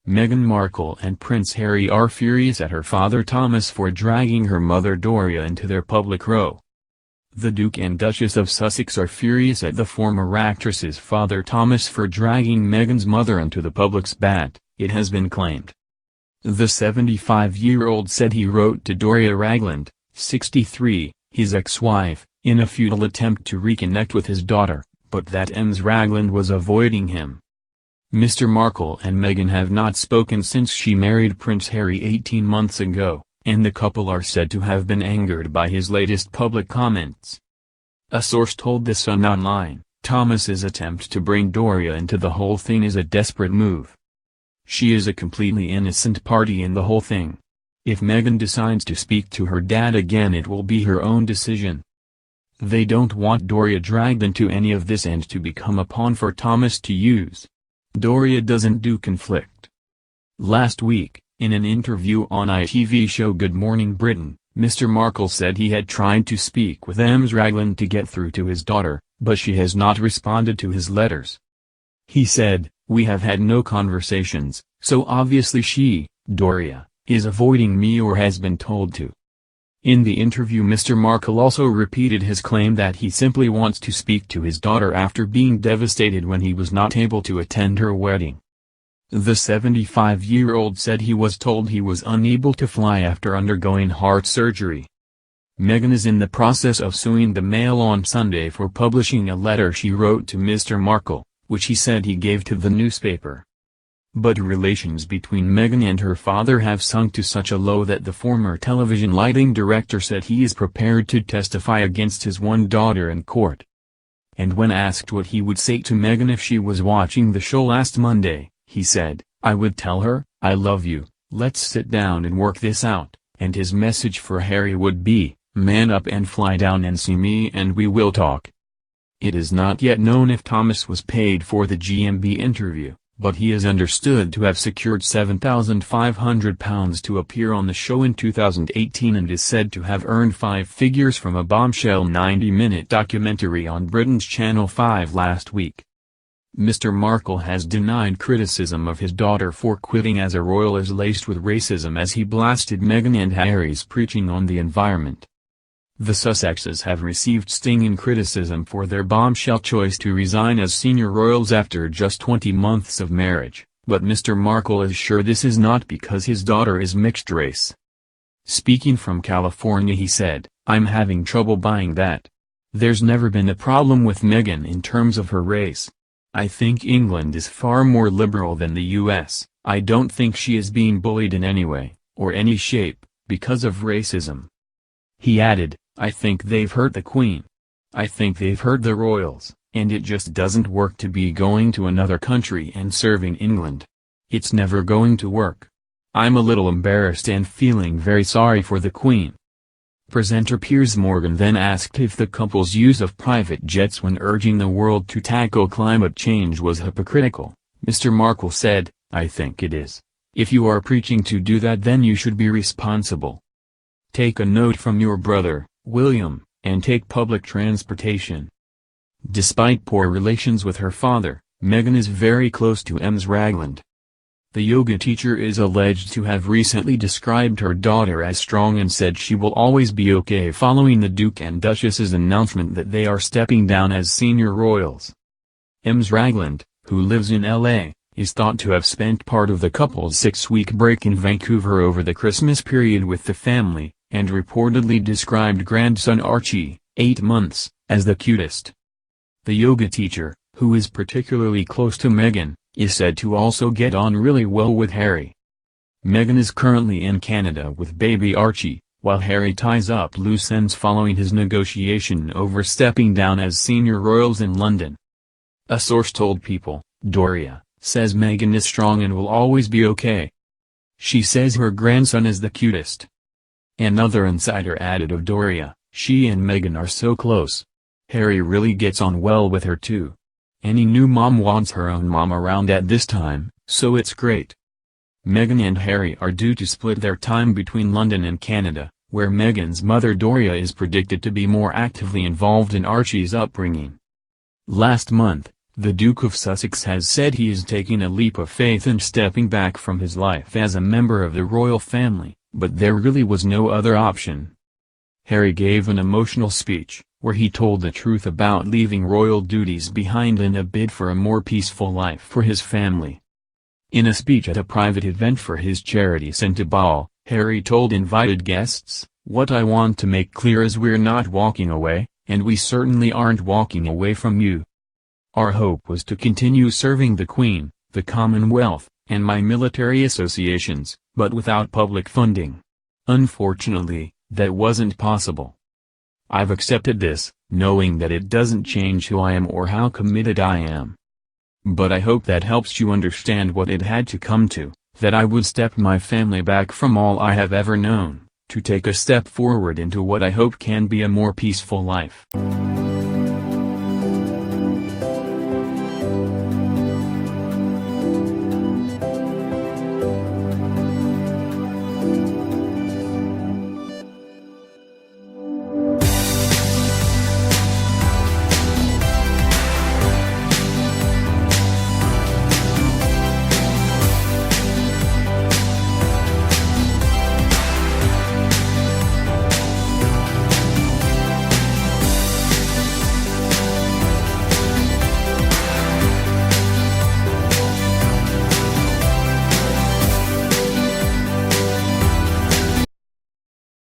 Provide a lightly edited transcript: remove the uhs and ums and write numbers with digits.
Meghan Markle and Prince Harry are furious at her father Thomas for dragging her mother Doria into their public row. The Duke and Duchess of Sussex are furious at the former actress's father Thomas for dragging Meghan's mother into the public's bat, it has been claimed. The 75-year-old said he wrote to Doria Ragland, 63, his ex-wife, in a futile attempt to reconnect with his daughter, but that Ms. Ragland was avoiding him. Mr. Markle and Meghan have not spoken since she married Prince Harry 18 months ago, and the couple are said to have been angered by his latest public comments. A source told The Sun Online, Thomas's attempt to bring Doria into the whole thing is a desperate move. She is a completely innocent party in the whole thing. If Meghan decides to speak to her dad again, it will be her own decision. They don't want Doria dragged into any of this and to become a pawn for Thomas to use. Doria doesn't do conflict. Last week, in an interview on ITV show Good Morning Britain, Mr. Markle said he had tried to speak with Ms. Ragland to get through to his daughter, but she has not responded to his letters. He said, "We have had no conversations, so obviously she, Doria, is avoiding me or has been told to." In the interview, Mr. Markle also repeated his claim that he simply wants to speak to his daughter after being devastated when he was not able to attend her wedding. The 75-year-old said he was told he was unable to fly after undergoing heart surgery. Meghan is in the process of suing the Mail on Sunday for publishing a letter she wrote to Mr. Markle, which he said he gave to the newspaper. But relations between Meghan and her father have sunk to such a low that the former television lighting director said he is prepared to testify against his one daughter in court. And when asked what he would say to Meghan if she was watching the show last Monday, he said, "I would tell her, I love you, let's sit down and work this out," and his message for Harry would be, "Man up and fly down and see me and we will talk." It is not yet known if Thomas was paid for the GMB interview, but he is understood to have secured £7,500 to appear on the show in 2018 and is said to have earned 5 figures from a bombshell 90-minute documentary on Britain's Channel 5 last week. Mr. Markle has denied criticism of his daughter for quitting as a royal as laced with racism as he blasted Meghan and Harry's preaching on the environment. The Sussexes have received stinging criticism for their bombshell choice to resign as senior royals after just 20 months of marriage, but Mr. Markle is sure this is not because his daughter is mixed race. Speaking from California, he said, "I'm having trouble buying that. There's never been a problem with Meghan in terms of her race. I think England is far more liberal than the US, I don't think she is being bullied in any way, or any shape, because of racism." He added, "I think they've hurt the Queen. I think they've hurt the royals, and it just doesn't work to be going to another country and serving England. It's never going to work. I'm a little embarrassed and feeling very sorry for the Queen." Presenter Piers Morgan then asked if the couple's use of private jets when urging the world to tackle climate change was hypocritical. Mr. Markle said, "I think it is. If you are preaching to do that, then you should be responsible. Take a note from your brother, William, and take public transportation." Despite poor relations with her father, Meghan is very close to Ms. Ragland. The yoga teacher is alleged to have recently described her daughter as strong and said she will always be okay following the Duke and Duchess's announcement that they are stepping down as senior royals. Ms. Ragland, who lives in LA, is thought to have spent part of the couple's 6-week break in Vancouver over the Christmas period with the family, and reportedly described grandson Archie, 8 months, as the cutest. The yoga teacher, who is particularly close to Meghan, is said to also get on really well with Harry. Meghan is currently in Canada with baby Archie, while Harry ties up loose ends following his negotiation over stepping down as senior royals in London. A source told People, Doria, says Meghan is strong and will always be okay. She says her grandson is the cutest. Another insider added of Doria, "She and Meghan are so close. Harry really gets on well with her too. Any new mom wants her own mom around at this time, so it's great." Meghan and Harry are due to split their time between London and Canada, where Meghan's mother Doria is predicted to be more actively involved in Archie's upbringing. Last month, The Duke of Sussex has said he is taking a leap of faith and stepping back from his life as a member of the royal family, but there really was no other option. Harry gave an emotional speech, where he told the truth about leaving royal duties behind in a bid for a more peaceful life for his family. In a speech at a private event for his charity Santa Ball, Harry told invited guests, "What I want to make clear is we're not walking away, and we certainly aren't walking away from you. Our hope was to continue serving the Queen, the Commonwealth, and my military associations, but without public funding. Unfortunately, that wasn't possible. I've accepted this, knowing that it doesn't change who I am or how committed I am. But I hope that helps you understand what it had to come to, that I would step my family back from all I have ever known, to take a step forward into what I hope can be a more peaceful life."